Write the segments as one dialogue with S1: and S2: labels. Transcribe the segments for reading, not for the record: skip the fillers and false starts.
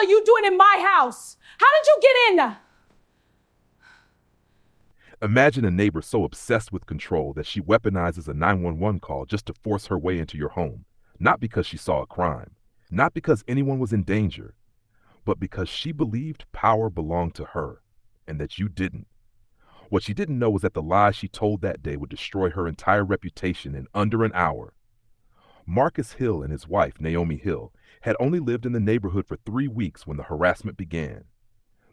S1: are you doing in my house? How did you get in?
S2: Imagine a neighbor so obsessed with control that she weaponizes a 911 call just to force her way into your home, not because she saw a crime, not because anyone was in danger, but because she believed power belonged to her and that you didn't. What she didn't know was that the lies she told that day would destroy her entire reputation in under an hour. Marcus Hill and his wife, Naomi Hill, had only lived in the neighborhood for 3 weeks when the harassment began.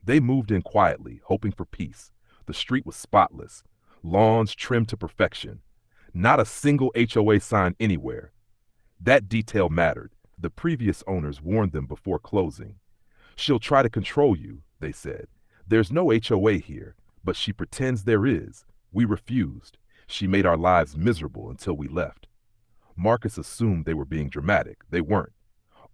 S2: They moved in quietly, hoping for peace. The street was spotless, lawns trimmed to perfection, not a single HOA sign anywhere. That detail mattered. The previous owners warned them before closing. "She'll try to control you," they said. "There's no HOA here, but she pretends there is. We refused. She made our lives miserable until we left." Marcus assumed they were being dramatic. They weren't.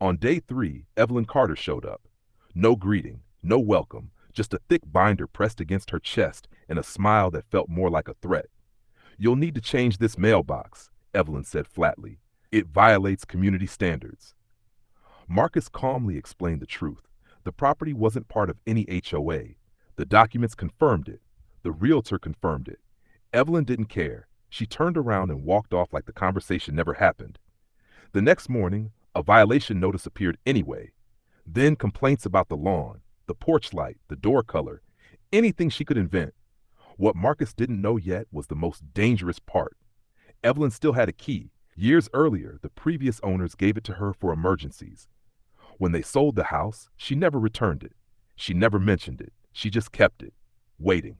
S2: On day 3, Evelyn Carter showed up. No greeting, no welcome, just a thick binder pressed against her chest and a smile that felt more like a threat. "You'll need to change this mailbox," Evelyn said flatly. "It violates community standards." Marcus calmly explained the truth. The property wasn't part of any HOA. The documents confirmed it. The realtor confirmed it. Evelyn didn't care. She turned around and walked off like the conversation never happened. The next morning, a violation notice appeared anyway. Then complaints about the lawn, the porch light, the door color, anything she could invent. What Marcus didn't know yet was the most dangerous part. Evelyn still had a key. Years earlier, the previous owners gave it to her for emergencies. When they sold the house, she never returned it. She never mentioned it. She just kept it, waiting.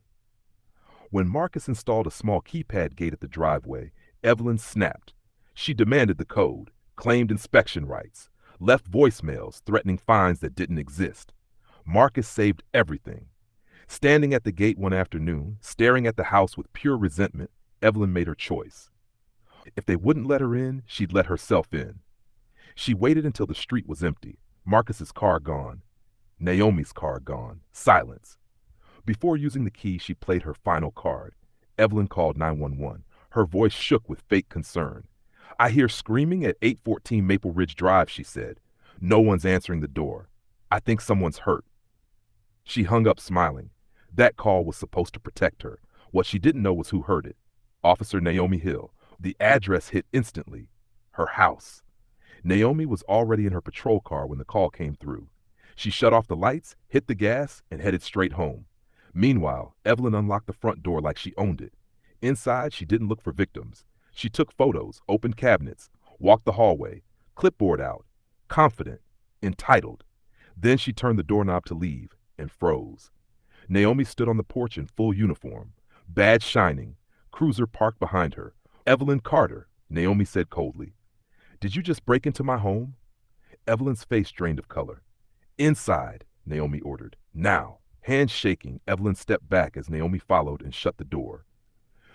S2: When Marcus installed a small keypad gate at the driveway, Evelyn snapped. She demanded the code, claimed inspection rights, left voicemails threatening fines that didn't exist. Marcus saved everything. Standing at the gate one afternoon, staring at the house with pure resentment, Evelyn made her choice. If they wouldn't let her in, she'd let herself in. She waited until the street was empty. Marcus's car gone. Naomi's car gone. Silence. Before using the key, she played her final card. Evelyn called 911. Her voice shook with fake concern. "I hear screaming at 814 Maple Ridge Drive," she said. "No one's answering the door. I think someone's hurt." She hung up smiling. That call was supposed to protect her. What she didn't know was who heard it. Officer Naomi Hill. The address hit instantly. Her house. Naomi was already in her patrol car when the call came through. She shut off the lights, hit the gas, and headed straight home. Meanwhile, Evelyn unlocked the front door like she owned it. Inside, she didn't look for victims. She took photos, opened cabinets, walked the hallway, clipboard out, confident, entitled. Then she turned the doorknob to leave and froze. Naomi stood on the porch in full uniform, badge shining, cruiser parked behind her. "Evelyn Carter," Naomi said coldly. "Did you just break into my home?" Evelyn's face drained of color. "Inside," Naomi ordered. "Now." Hands shaking, Evelyn stepped back as Naomi followed and shut the door.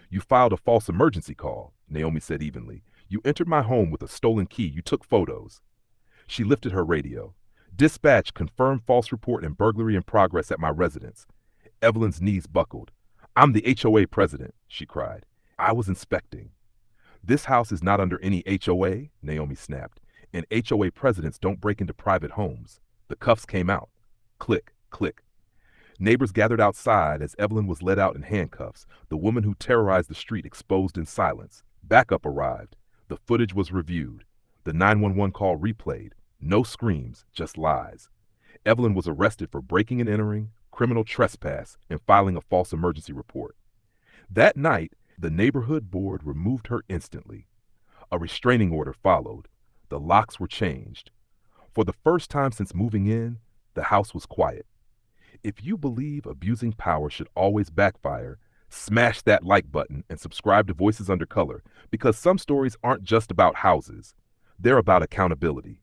S2: "You filed a false emergency call," Naomi said evenly. "You entered my home with a stolen key. You took photos." She lifted her radio. "Dispatch, confirmed false report and burglary in progress at my residence." Evelyn's knees buckled. "I'm the HOA president," she cried. "I was inspecting." "This house is not under any HOA," Naomi snapped. "And HOA presidents don't break into private homes." The cuffs came out. Click, click. Neighbors gathered outside as Evelyn was led out in handcuffs, the woman who terrorized the street exposed in silence. Backup arrived. The footage was reviewed. The 911 call replayed. No screams, just lies. Evelyn was arrested for breaking and entering, criminal trespass, and filing a false emergency report. That night, the neighborhood board removed her instantly. A restraining order followed. The locks were changed. For the first time since moving in, the house was quiet. If you believe abusing power should always backfire, smash that like button and subscribe to Voices Under Color, because some stories aren't just about houses. They're about accountability.